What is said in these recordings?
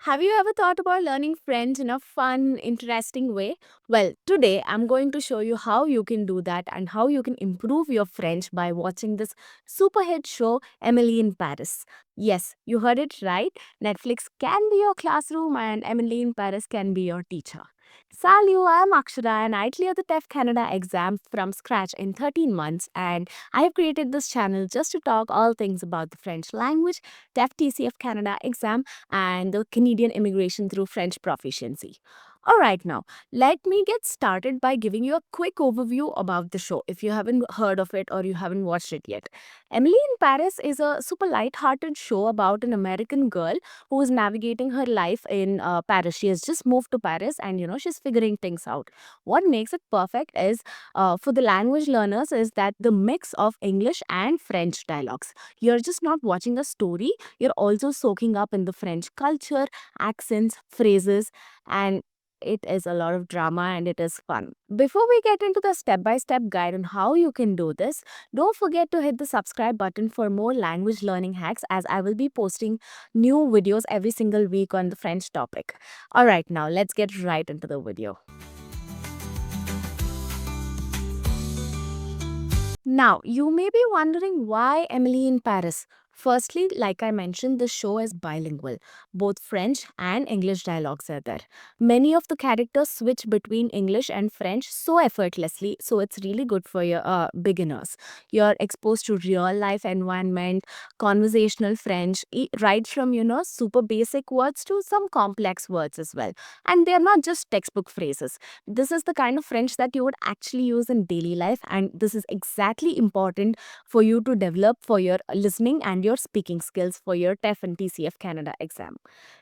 Have you ever thought about learning French in a fun, interesting way? Well, today I'm going to show you how you can do that and how you can improve your French by watching this super hit show, Emily in Paris. Yes, you heard it right. Netflix can be your classroom and Emily in Paris can be your teacher. Salut, I'm Akshara and I cleared the TEF Canada exam from scratch in 13 months, and I have created this channel just to talk all things about the French language, TEF TCF Canada exam, and the Canadian immigration through French proficiency. All right, now let me get started by giving you a quick overview about the show if you haven't heard of it or you haven't watched it yet. Emily in Paris is a super light-hearted show about an American girl who is navigating her life in Paris. She has just moved to Paris and she's figuring things out. What makes it perfect is for the language learners is that the mix of English and French dialogues. You're just not watching a story, you're also soaking up in the French culture, accents, phrases, and it is a lot of drama and it is fun. Before we get into the step-by-step guide on how you can do this, don't forget to hit the subscribe button for more language learning hacks, as I will be posting new videos every single week on the French topic. Alright, now let's get right into the video. Now, you may be wondering why Emily in Paris. Firstly, like I mentioned, the show is bilingual. Both French and English dialogues are there. Many of the characters switch between English and French so effortlessly, so it's really good for your beginners. You're exposed to real life environment, conversational French, right from, super basic words to some complex words as well. And they're not just textbook phrases. This is the kind of French that you would actually use in daily life, and this is exactly important for you to develop for your listening and your speaking skills for your TEF and TCF Canada exam.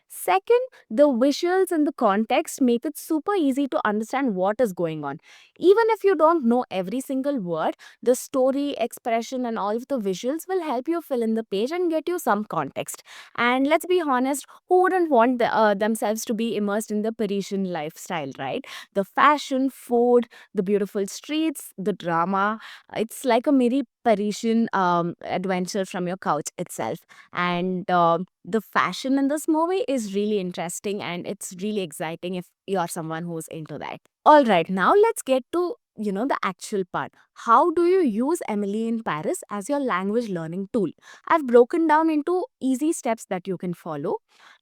Second, the visuals and the context make it super easy to understand what is going on. Even if you don't know every single word, the story, expression, and all of the visuals will help you fill in the page and get you some context. And let's be honest, who wouldn't want themselves to be immersed in the Parisian lifestyle, right? The fashion, food, the beautiful streets, the drama. It's like a mini Parisian adventure from your couch itself. And the fashion in this movie is really interesting and it's really exciting if you're someone who's into that. All right, now let's get to the actual part. How do you use Emily in Paris as your language learning tool? I've broken down into easy steps that you can follow.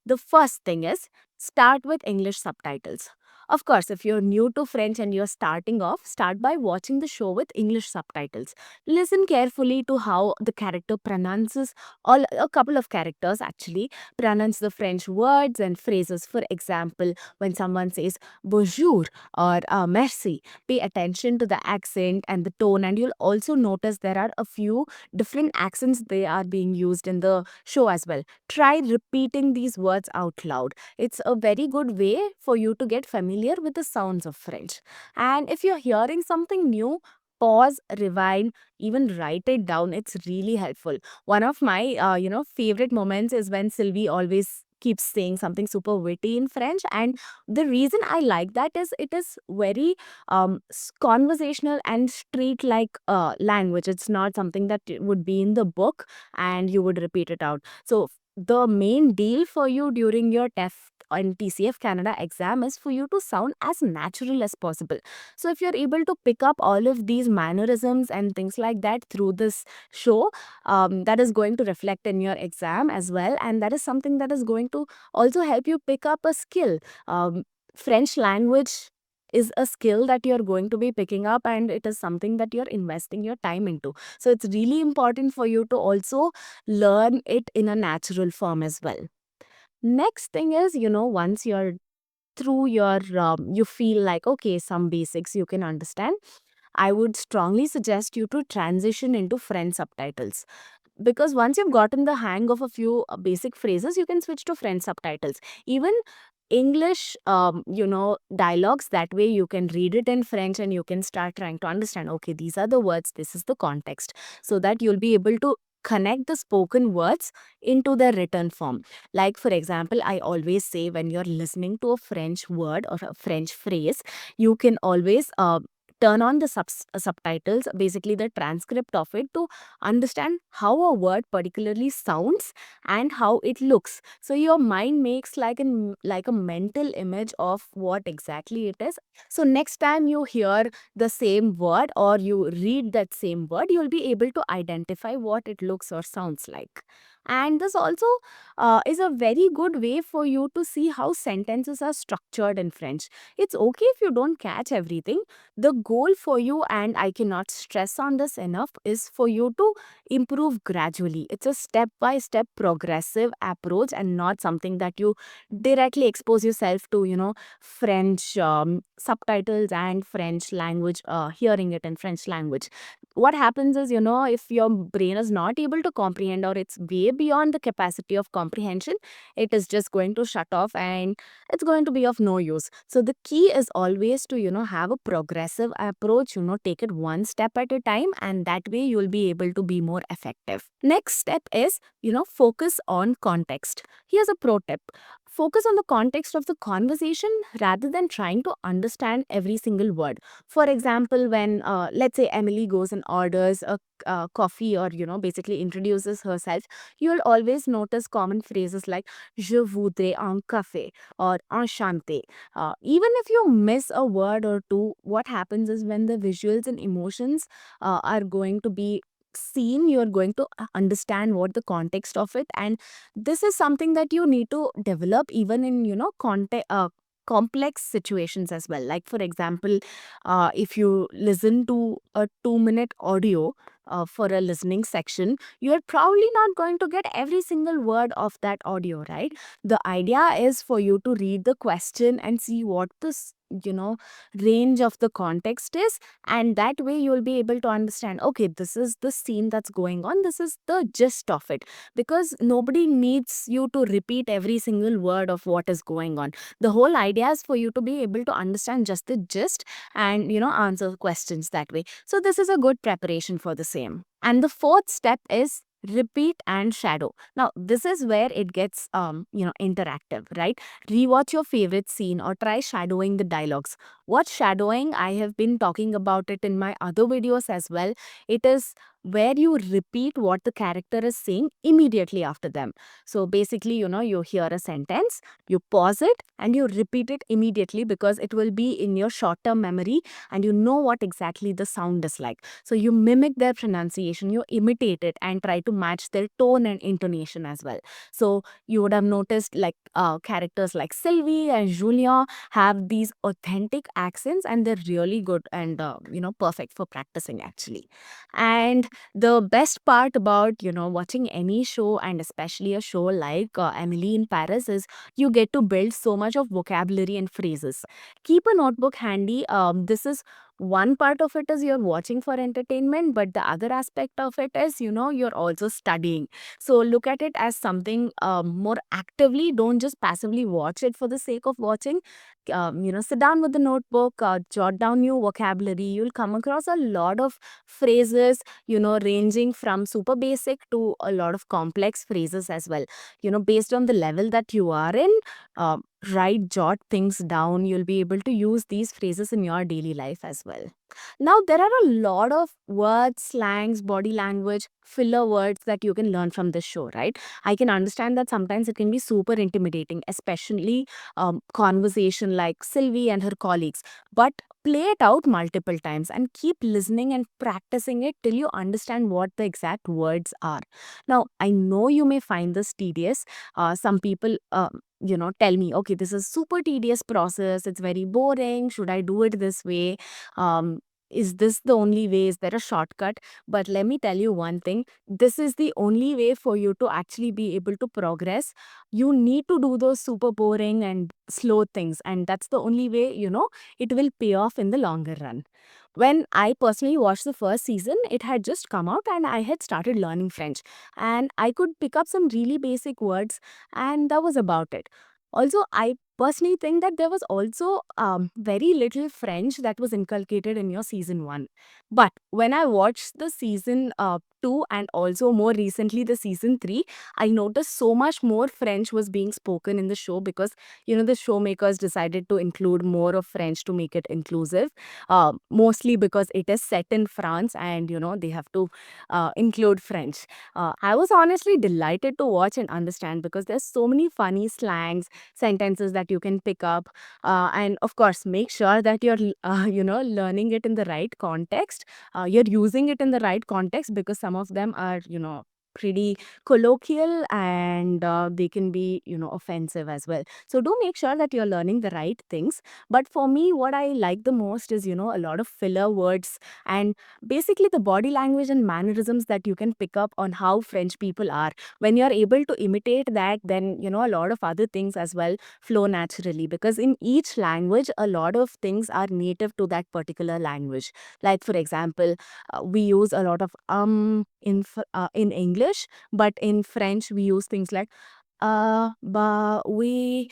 The first thing is start with English subtitles. Of course, if you're new to French and you're starting off, start by watching the show with English subtitles. Listen carefully to how the character pronounces, all a couple of characters actually pronounce the French words and phrases. For example, when someone says bonjour or merci, pay attention to the accent and the tone, and you'll also notice there are a few different accents they are being used in the show as well. Try repeating these words out loud. It's a very good way for you to get familiar with the sounds of French. And if you're hearing something new, pause, rewind, even write it down. It's really helpful. One of my, favorite moments is when Sylvie always keeps saying something super witty in French. And the reason I like that is it is very conversational and street-like language. It's not something that would be in the book and you would repeat it out. So the main deal for you during your TEF and TCF Canada exam is for you to sound as natural as possible. So if you're able to pick up all of these mannerisms and things like that through this show, that is going to reflect in your exam as well, and that is something that is going to also help you pick up a skill. French language is a skill that you're going to be picking up, and it is something that you're investing your time into. So it's really important for you to also learn it in a natural form as well. Next thing is, once you're through your, you feel like, okay, some basics you can understand, I would strongly suggest you to transition into French subtitles. Because once you've gotten the hang of a few basic phrases, you can switch to French subtitles. Even English, dialogues, that way you can read it in French and you can start trying to understand, okay, these are the words, this is the context, so that you'll be able to connect the spoken words into the written form. Like, for example, I always say when you're listening to a French word or a French phrase, you can always turn on the subtitles, basically the transcript of it, to understand how a word particularly sounds and how it looks. So your mind makes like a mental image of what exactly it is. So next time you hear the same word or you read that same word, you'll be able to identify what it looks or sounds like. And this also is a very good way for you to see how sentences are structured in French. It's okay if you don't catch everything. The goal for you, and I cannot stress on this enough, is for you to improve gradually. It's a step by step progressive approach and not something that you directly expose yourself to, French subtitles and French language, hearing it in French language. What happens is, if your brain is not able to comprehend or it's way beyond the capacity of comprehension, it is just going to shut off and it's going to be of no use. So the key is always to, have a progressive approach, take it one step at a time, and that way you'll be able to be more effective. Next step is, focus on context. Here's a pro tip. Focus on the context of the conversation rather than trying to understand every single word. For example, when let's say Emily goes and orders a coffee, or basically introduces herself, you'll always notice common phrases like je voudrais un café or enchanté. Even if you miss a word or two, what happens is when the visuals and emotions are going to be seen, you're going to understand what the context of it. And this is something that you need to develop even in complex situations as well. Like for example, if you listen to a 2-minute audio for a listening section, you're probably not going to get every single word of that audio, right? The idea is for you to read the question and see what this range of the context is, and that way you'll be able to understand, okay, this is the scene that's going on, this is the gist of it. Because nobody needs you to repeat every single word of what is going on. The whole idea is for you to be able to understand just the gist and answer questions that way. So this is a good preparation for the same. And the fourth step is repeat and shadow. Now this is where it gets interactive, right? Rewatch your favorite scene or try shadowing the dialogues. What shadowing, I have been talking about it in my other videos as well. It is where you repeat what the character is saying immediately after them. So basically, you hear a sentence, you pause it and you repeat it immediately, because it will be in your short-term memory and you know what exactly the sound is like. So you mimic their pronunciation, you imitate it and try to match their tone and intonation as well. So you would have noticed like characters like Sylvie and Julien have these authentic accents, and they're really good and perfect for practicing actually. And the best part about watching any show, and especially a show like Emily in Paris, is you get to build so much of vocabulary and phrases. Keep a notebook handy. This is one part of it is you're watching for entertainment, but the other aspect of it is you're also studying. So look at it as something more actively. Don't just passively watch it for the sake of watching. Sit down with the notebook, jot down new vocabulary. You'll come across a lot of phrases, ranging from super basic to a lot of complex phrases as well. Based on the level that you are in, uh, write, jot things down. You'll be able to use these phrases in your daily life as well. Now, there are a lot of words, slangs, body language, filler words that you can learn from this show, right? I can understand that sometimes it can be super intimidating, especially conversation like Sylvie and her colleagues. But play it out multiple times and keep listening and practicing it till you understand what the exact words are. Now, I know you may find this tedious. Some people, tell me, okay, this is super tedious process. It's very boring. Should I do it this way? Um, is this the only way? Is there a shortcut? But let me tell you one thing. This is the only way for you to actually be able to progress. You need to do those super boring and slow things. And that's the only way, it will pay off in the longer run. When I personally watched the first season, it had just come out and I had started learning French. And I could pick up some really basic words, and that was about it. Also, I personally think that there was also very little French that was inculcated in your season one. But when I watched the season 2 and also more recently the season 3, I noticed so much more French was being spoken in the show because, the showmakers decided to include more of French to make it inclusive. Mostly because it is set in France and, they have to include French. I was honestly delighted to watch and understand because there's so many funny slangs, sentences that you can pick up. And of course, make sure that you're, learning it in the right context. You're using it in the right context because some of them are, pretty colloquial and they can be, offensive as well. So do make sure that you're learning the right things. But for me, what I like the most is, a lot of filler words and basically the body language and mannerisms that you can pick up on how French people are. When you're able to imitate that, then, a lot of other things as well flow naturally because in each language, a lot of things are native to that particular language. Like, for example, we use a lot of in English, but in French, we use things like but we,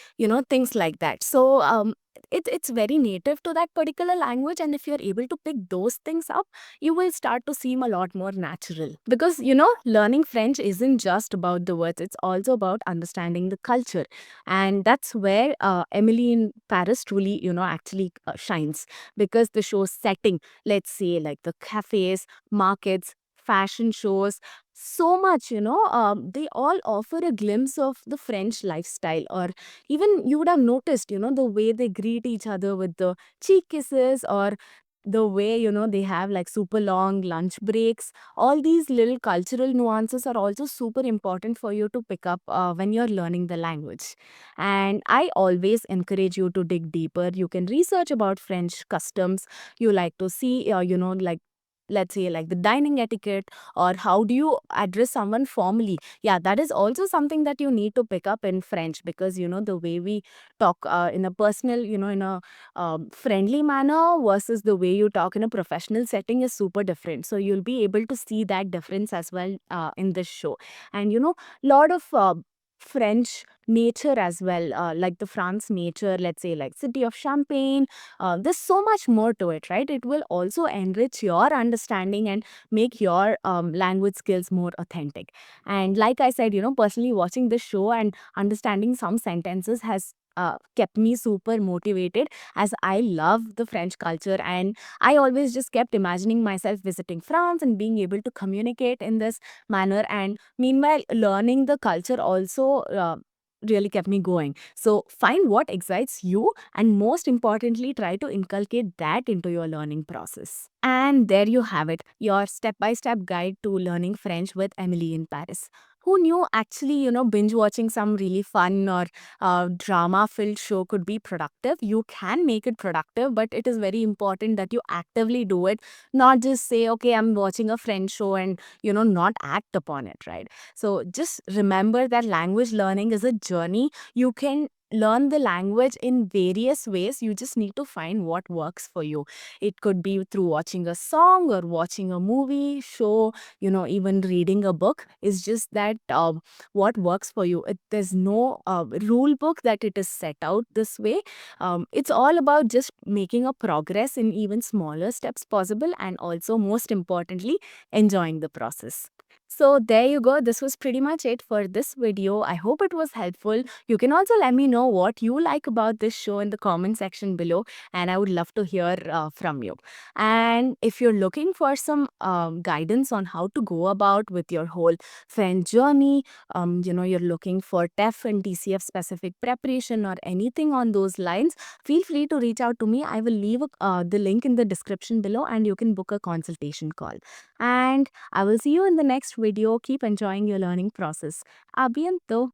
things like that. So it's very native to that particular language, and if you're able to pick those things up, you will start to seem a lot more natural. Because learning French isn't just about the words; it's also about understanding the culture, and that's where Emily in Paris truly, actually shines because the show's setting, let's say, like the cafes, markets, fashion shows, so much, they all offer a glimpse of the French lifestyle. Or even you would have noticed, the way they greet each other with the cheek kisses, or the way, they have like super long lunch breaks. All these little cultural nuances are also super important for you to pick up when you're learning the language. And I always encourage you to dig deeper. You can research about French customs. You like to see, like, let's say, like the dining etiquette, or how do you address someone formally. Yeah, that is also something that you need to pick up in French because, the way we talk in a personal, in a friendly manner versus the way you talk in a professional setting is super different. So you'll be able to see that difference as well in this show. And, lot of French nature as well, like the France nature, let's say, like city of Champagne. There's so much more to it, right? It will also enrich your understanding and make your language skills more authentic. And like I said, personally watching this show and understanding some sentences has kept me super motivated, as I love the French culture, and I always just kept imagining myself visiting France and being able to communicate in this manner. And meanwhile, learning the culture also really kept me going. So find what excites you, and most importantly, try to inculcate that into your learning process. And there you have it, your step by step guide to learning French with Emily in Paris. Who knew actually, binge watching some really fun or drama filled show could be productive? You can make it productive, but it is very important that you actively do it, not just say, okay, I'm watching a French show and, not act upon it, right? So just remember that language learning is a journey. You can learn the language in various ways. You just need to find what works for you. It could be through watching a song or watching a movie, show, even reading a book. It's just that what works for you. There's no rule book that it is set out this way. It's all about just making a progress in even smaller steps possible, and also, most importantly, enjoying the process. So there you go. This was pretty much it for this video. I hope it was helpful. You can also let me know what you like about this show in the comment section below, and I would love to hear from you. And if you're looking for some guidance on how to go about with your whole French journey, you're looking for TEF and TCF specific preparation or anything on those lines, feel free to reach out to me. I will leave the link in the description below, and you can book a consultation call. And I will see you in the next video. Keep enjoying your learning process. A bientôt.